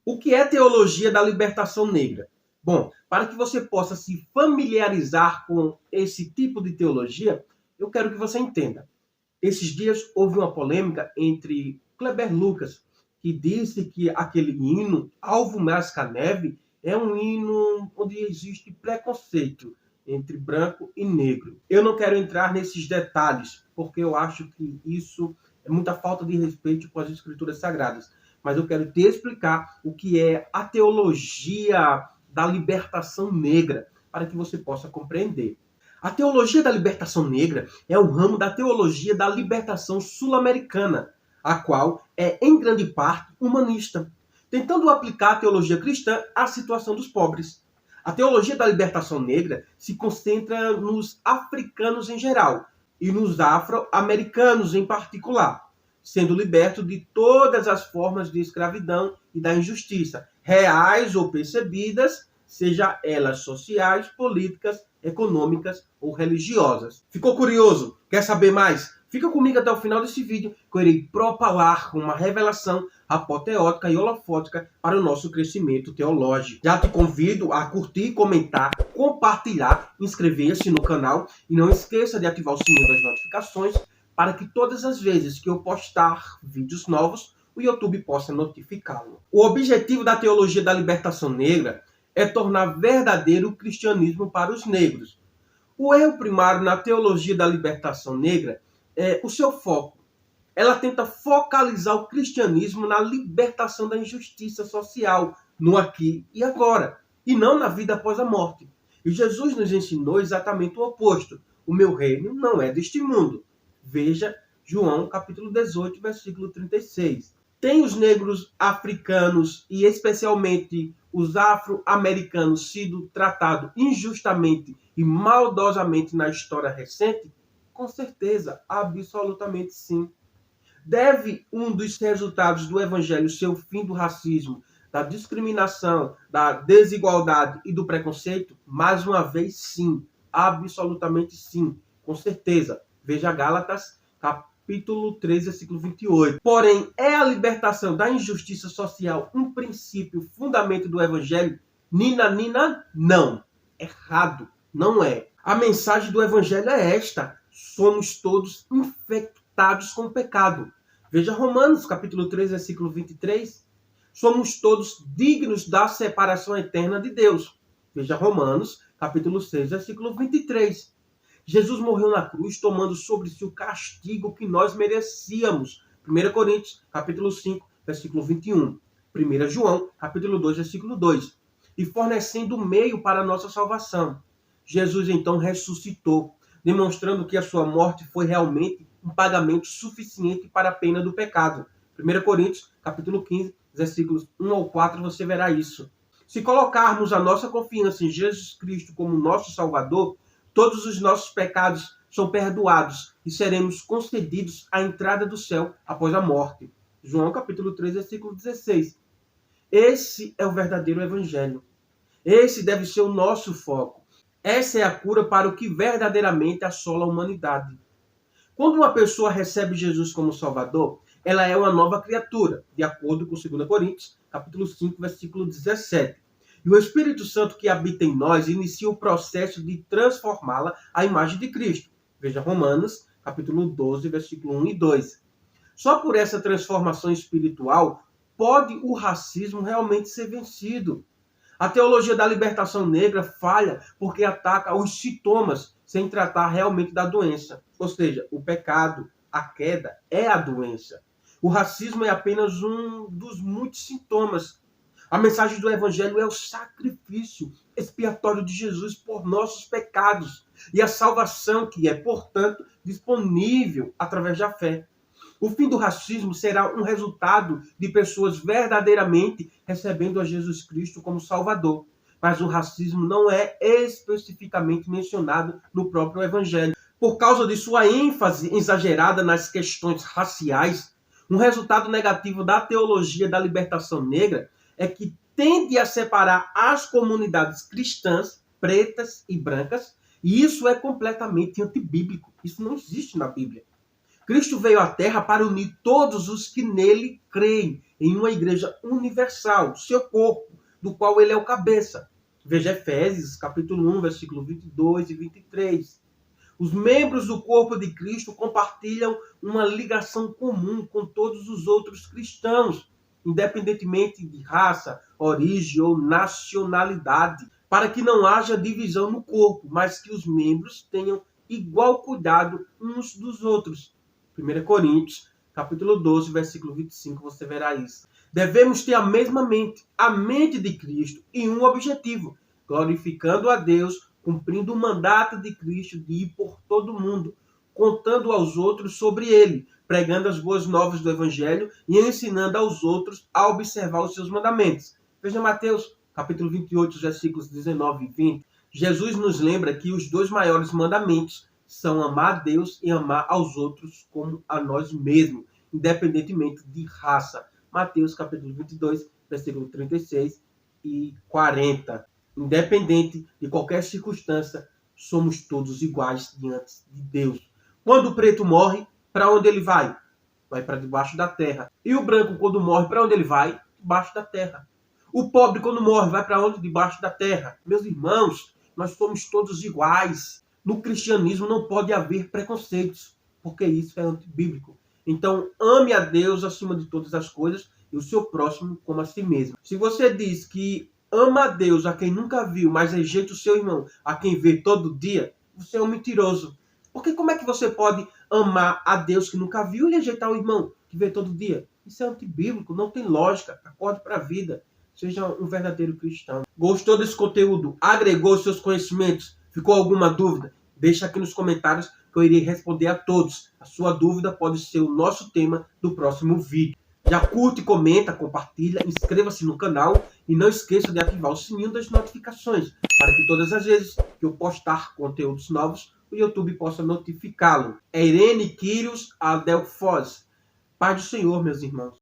O que é teologia da libertação negra? Bom, para que você possa se familiarizar com esse tipo de teologia, eu quero que você entenda. Esses dias houve uma polêmica entre Kleber Lucas, que disse que aquele hino, Alvo Masca Neve, é um hino onde existe preconceito entre branco e negro. Eu não quero entrar nesses detalhes, porque eu acho que isso é muita falta de respeito com as escrituras sagradas. Mas eu quero te explicar o que é a teologia da libertação negra, para que você possa compreender. A teologia da libertação negra é um ramo da teologia da libertação sul-americana, a qual é, em grande parte, humanista, tentando aplicar a teologia cristã à situação dos pobres. A teologia da libertação negra se concentra nos africanos em geral e nos afro-americanos em particular, sendo liberto de todas as formas de escravidão e da injustiça, reais ou percebidas, seja elas sociais, políticas, econômicas ou religiosas. Ficou curioso? Quer saber mais? Fica comigo até o final desse vídeo, que eu irei propalar com uma revelação apoteótica e holofótica para o nosso crescimento teológico. Já te convido a curtir, comentar, compartilhar, inscrever-se no canal e não esqueça de ativar o sininho das notificações para que todas as vezes que eu postar vídeos novos, o YouTube possa notificá-lo. O objetivo da teologia da libertação negra é tornar verdadeiro o cristianismo para os negros. O erro primário na teologia da libertação negra é o seu foco. Ela tenta focalizar o cristianismo na libertação da injustiça social, no aqui e agora, e não na vida após a morte. E Jesus nos ensinou exatamente o oposto. O meu reino não é deste mundo. Veja João capítulo 18, versículo 36. Tem os negros africanos e especialmente os afro-americanos sido tratados injustamente e maldosamente na história recente? Com certeza, absolutamente sim. Deve um dos resultados do evangelho ser o fim do racismo, da discriminação, da desigualdade e do preconceito? Mais uma vez, sim. Absolutamente sim. Com certeza. Veja Gálatas, capítulo 3, versículo 28. Porém, é a libertação da injustiça social um princípio, fundamento do evangelho? Nina, não. Errado. Não é. A mensagem do evangelho é esta: somos todos infectados com o pecado. Veja Romanos, capítulo 3, versículo 23. Somos todos dignos da separação eterna de Deus. Veja Romanos, capítulo 6, versículo 23. Jesus morreu na cruz, tomando sobre si o castigo que nós merecíamos. 1 Coríntios, capítulo 5, versículo 21. 1 João, capítulo 2, versículo 2. E fornecendo o meio para a nossa salvação. Jesus então ressuscitou, demonstrando que a sua morte foi realmente um pagamento suficiente para a pena do pecado. 1 Coríntios, capítulo 15, versículos 1 ao 4, você verá isso. Se colocarmos a nossa confiança em Jesus Cristo como nosso Salvador, todos os nossos pecados são perdoados e seremos concedidos a entrada do céu após a morte. João capítulo 3, versículo 16. Esse é o verdadeiro evangelho. Esse deve ser o nosso foco. Essa é a cura para o que verdadeiramente assola a humanidade. Quando uma pessoa recebe Jesus como Salvador, ela é uma nova criatura, de acordo com 2 Coríntios, capítulo 5, versículo 17. E o Espírito Santo que habita em nós inicia o processo de transformá-la à imagem de Cristo. Veja Romanos, capítulo 12, versículo 1 e 2. Só por essa transformação espiritual pode o racismo realmente ser vencido. A teologia da libertação negra falha porque ataca os sintomas sem tratar realmente da doença. Ou seja, o pecado, a queda, é a doença. O racismo é apenas um dos muitos sintomas. A mensagem do evangelho é o sacrifício expiatório de Jesus por nossos pecados e a salvação que é, portanto, disponível através da fé. O fim do racismo será um resultado de pessoas verdadeiramente recebendo a Jesus Cristo como Salvador. Mas o racismo não é especificamente mencionado no próprio Evangelho. Por causa de sua ênfase exagerada nas questões raciais, um resultado negativo da teologia da libertação negra é que tende a separar as comunidades cristãs, pretas e brancas, e isso é completamente antibíblico. Isso não existe na Bíblia. Cristo veio à Terra para unir todos os que nele creem em uma igreja universal, seu corpo, do qual ele é o cabeça. Veja Efésios, capítulo 1, versículo 22 e 23. Os membros do corpo de Cristo compartilham uma ligação comum com todos os outros cristãos, independentemente de raça, origem ou nacionalidade, para que não haja divisão no corpo, mas que os membros tenham igual cuidado uns dos outros. 1 Coríntios, capítulo 12, versículo 25, você verá isso. Devemos ter a mesma mente, a mente de Cristo, e um objetivo, glorificando a Deus, cumprindo o mandato de Cristo de ir por todo o mundo, contando aos outros sobre ele, pregando as boas novas do Evangelho e ensinando aos outros a observar os seus mandamentos. Veja Mateus, capítulo 28, versículos 19 e 20. Jesus nos lembra que os dois maiores mandamentos são amar a Deus e amar aos outros como a nós mesmos, independentemente de raça. Mateus, capítulo 22, versículo 36 e 40. Independente de qualquer circunstância, somos todos iguais diante de Deus. Quando o preto morre, para onde ele vai? Vai para debaixo da terra. E o branco, quando morre, para onde ele vai? Debaixo da terra. O pobre, quando morre, vai para onde? Debaixo da terra. Meus irmãos, nós somos todos iguais. No cristianismo não pode haver preconceitos, porque isso é antibíblico. Então, ame a Deus acima de todas as coisas e o seu próximo como a si mesmo. Se você diz que ama a Deus a quem nunca viu, mas rejeita o seu irmão a quem vê todo dia, você é um mentiroso. Porque como é que você pode amar a Deus que nunca viu e rejeitar o irmão que vê todo dia? Isso é antibíblico, não tem lógica. Acorde para a vida. Seja um verdadeiro cristão. Gostou desse conteúdo? Agregou seus conhecimentos? Ficou alguma dúvida? Deixa aqui nos comentários que eu irei responder a todos. A sua dúvida pode ser o nosso tema do próximo vídeo. Já curte, comenta, compartilha, inscreva-se no canal e não esqueça de ativar o sininho das notificações para que todas as vezes que eu postar conteúdos novos, o YouTube possa notificá-lo. É Irene Quírios Adelfos. Paz do Senhor, meus irmãos.